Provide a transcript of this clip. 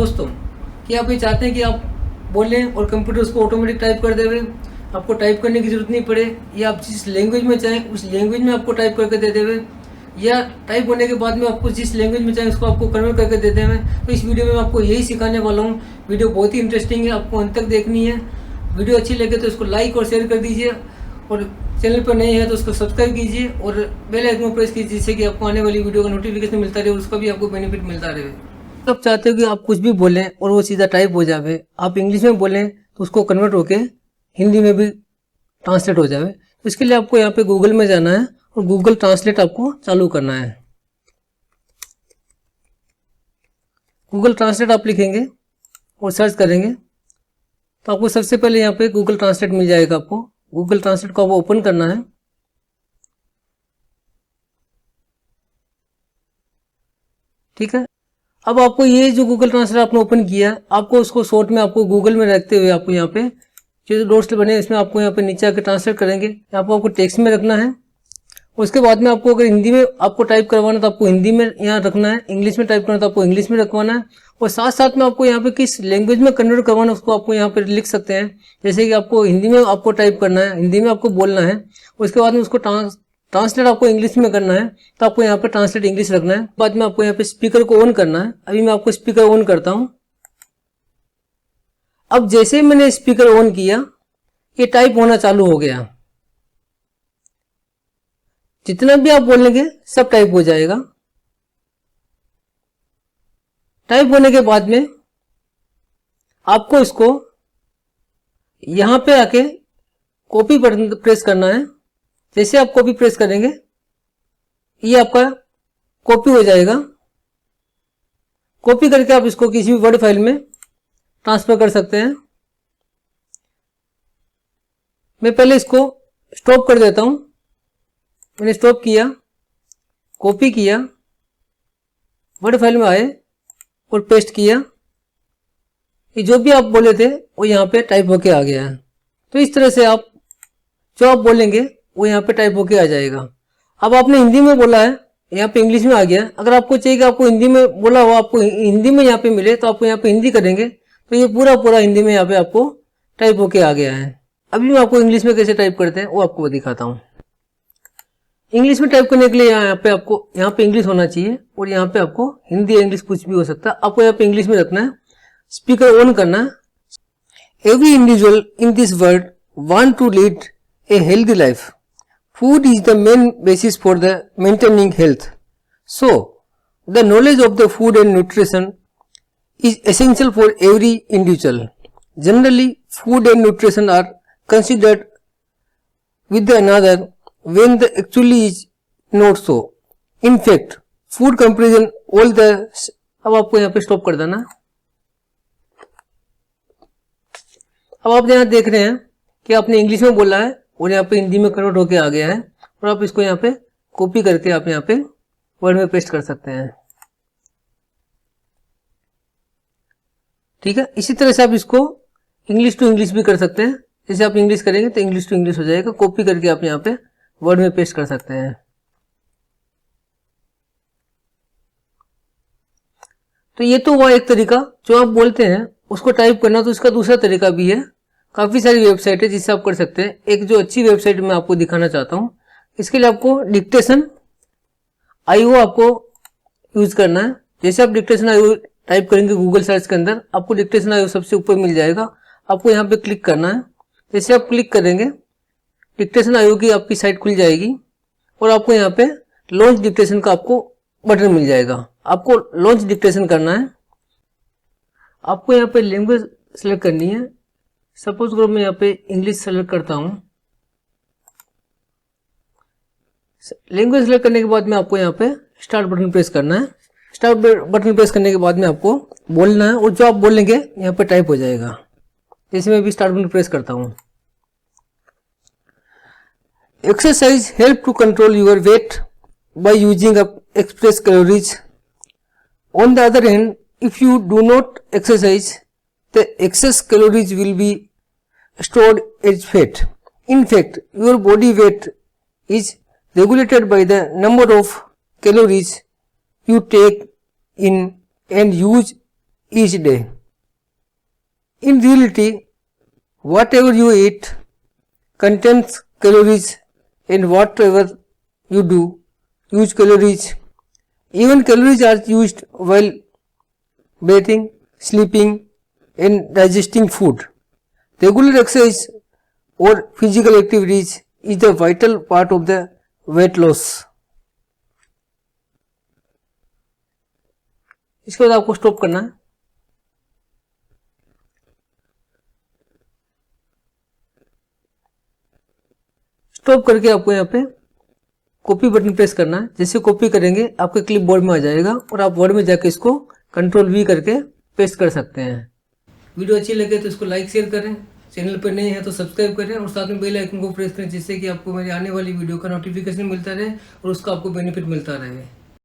दोस्तों कि आप ये चाहते हैं कि आप बोलें और कंप्यूटर उसको ऑटोमेटिक टाइप कर देवे, आपको टाइप करने की ज़रूरत नहीं पड़े, या आप जिस लैंग्वेज में चाहें उस लैंग्वेज में आपको टाइप करके दे देवे, या टाइप होने के बाद में आपको जिस लैंग्वेज में चाहें उसको आपको कन्वर्ट करके दे देवे। तो इस वीडियो में मैं आपको यही सिखाने वाला हूँ। वीडियो बहुत ही इंटरेस्टिंग है, आपको अंत तक देखनी है। वीडियो अच्छी लगे तो इसको लाइक और शेयर कर दीजिए, और चैनल पर नए हैं तो उसको सब्सक्राइब कीजिए और बेल आइकन प्रेस कीजिए, जिससे कि आपको आने वाली वीडियो का नोटिफिकेशन मिलता रहे और उसका भी आपको बेनिफिट मिलता रहे। आप चाहते हो कि आप कुछ भी बोलें और वो सीधा टाइप हो जाए, आप इंग्लिश में बोलें तो उसको कन्वर्ट होके हिंदी में भी ट्रांसलेट हो जाए। तो इसके लिए आपको यहाँ पे गूगल में जाना है और गूगल ट्रांसलेट आपको चालू करना है। गूगल ट्रांसलेट आप लिखेंगे और सर्च करेंगे तो आपको सबसे पहले यहाँ पे गूगल ट्रांसलेट मिल जाएगा। आपको गूगल ट्रांसलेट को आपको ओपन करना है। ठीक है, अब आपको ये जो गूगल ट्रांसलेट आपने ओपन किया, आपको उसको शॉर्ट में आपको गूगल में रखते हुए आपको यहाँ पे जो डॉट्स बने इसमें आपको यहाँ पे नीचे आके ट्रांसलेट करेंगे। यहाँ पर आपको टेक्स्ट में रखना है। उसके बाद में आपको अगर हिंदी में आपको टाइप करवाना तो आपको हिंदी में यहाँ रखना है, इंग्लिश में टाइप करना तो आपको इंग्लिश में रखवाना है, और साथ साथ में आपको यहाँ पे किस लैंग्वेज में कन्वर्ट करवाना उसको आपको यहाँ पे लिख सकते हैं। जैसे कि आपको हिंदी में आपको टाइप करना है, हिंदी में आपको बोलना है, उसके बाद में उसको ट्रांसलेट आपको इंग्लिश में करना है तो आपको यहाँ पे ट्रांसलेट इंग्लिश रखना है। बाद में आपको यहाँ पे स्पीकर को ऑन करना है। अभी मैं आपको स्पीकर ऑन करता हूँ। अब जैसे मैंने स्पीकर ऑन किया ये टाइप होना चालू हो गया। जितना भी आप बोलेंगे सब टाइप हो जाएगा। टाइप होने के बाद में आपको इसको यहां पे आके कॉपी बटन प्रेस करना है। जैसे आप कॉपी प्रेस करेंगे ये आपका कॉपी हो जाएगा। कॉपी करके आप इसको किसी भी वर्ड फाइल में ट्रांसफर कर सकते हैं। मैं पहले इसको स्टॉप कर देता हूं। मैंने स्टॉप किया, कॉपी किया, वर्ड फाइल में आए और पेस्ट किया। ये जो भी आप बोले थे वो यहाँ पे टाइप होके आ गया है। तो इस तरह से आप जो आप बोलेंगे वो यहाँ पे टाइप होके आ जाएगा। अब आपने हिंदी में बोला है, यहाँ पे इंग्लिश में आ गया। अगर आपको चाहिए कि आपको हिंदी में बोला हो आपको हिंदी में यहाँ पे मिले तो आपको यहाँ पे हिंदी करेंगे तो ये पूरा हिंदी में यहाँ पे आपको टाइप होके आ गया है। अभी मैं आपको इंग्लिश में कैसे टाइप करते हैं वो आपको दिखाता हूँ। इंग्लिश में टाइप करने के लिए यहाँ पे इंग्लिश होना चाहिए और यहाँ पे आपको हिंदी या इंग्लिश कुछ भी हो सकता है। आपको यहाँ पे इंग्लिश में रखना है, स्पीकर ऑन करना है। Every individual in this world want to lead a healthy life. Food is the main basis for the maintaining health. So the knowledge of the food and nutrition is essential for every individual. Generally food and nutrition are considered with another when the actually is not so. In fact, food comparison all the अब आपको यहाँ पे stop कर देना। अब आप यहाँ देख रहे हैं कि आपने इंग्लिश में बोला है और यहाँ पे हिंदी में कन्वर्ट होके आ गया है, और आप इसको यहाँ पे कॉपी करके आप यहाँ पे वर्ड में पेस्ट कर सकते हैं। ठीक है, इसी तरह से आप इसको इंग्लिश टू इंग्लिश भी कर सकते हैं। जैसे आप इंग्लिश करेंगे तो इंग्लिश टू इंग्लिश हो जाएगा। कॉपी करके आप यहाँ पे वर्ड में पेस्ट कर सकते हैं। तो ये तो हुआ एक तरीका जो आप बोलते हैं उसको टाइप करना। तो इसका दूसरा तरीका भी है। काफी सारी वेबसाइट है जिससे आप कर सकते हैं। एक जो अच्छी वेबसाइट मैं आपको दिखाना चाहता हूं, इसके लिए आपको डिक्टेशन IO आपको यूज करना है। जैसे आप डिक्टेशन IO टाइप करेंगे गूगल सर्च के अंदर, आपको डिक्टेशन IO सबसे ऊपर मिल जाएगा। आपको यहाँ पे क्लिक करना है। जैसे आप क्लिक करेंगे डिक्टेशन IO की आपकी साइट खुल जाएगी और आपको यहाँ पे लॉन्च डिक्टेशन का आपको बटन मिल जाएगा। आपको लॉन्च डिक्टेशन करना है। आपको यहाँ पे लैंग्वेज सेलेक्ट करनी है। सपोज करो मैं यहाँ पे इंग्लिश सेलेक्ट करता हूँ। लैंग्वेज सेलेक्ट करने के बाद में आपको यहाँ पे स्टार्ट बटन प्रेस करना है। स्टार्ट बटन प्रेस करने के बाद में आपको बोलना है और जो आप बोलेंगे यहाँ पे टाइप हो जाएगा। जैसे मैं भी स्टार्ट बटन प्रेस करता हूं। Exercise help to control your weight by using up express calories. On the other hand, if you do not exercise the excess calories will be stored as fat. In fact, your body weight is regulated by the number of calories you take in and use each day. In reality, whatever you eat contains calories, and whatever you do use calories. Even calories are used while bathing, sleeping, and digesting food. Regular exercise or physical activities is the vital part of the weight loss. इसके बाद आपको stop करना है। Stop करके आपको यहाँ पे copy button press करना है। जैसे कॉपी करेंगे आपके क्लिप बोर्ड में आ जाएगा और आप वर्ड में जाके इसको कंट्रोल वी करके पेस्ट कर सकते हैं। वीडियो अच्छी लगे तो इसको लाइक शेयर करें, चैनल पर नए हैं तो सब्सक्राइब करें और साथ में बेल आइकन को प्रेस करें, जिससे कि आपको मेरी आने वाली वीडियो का नोटिफिकेशन मिलता रहे और उसका आपको बेनिफिट मिलता रहे।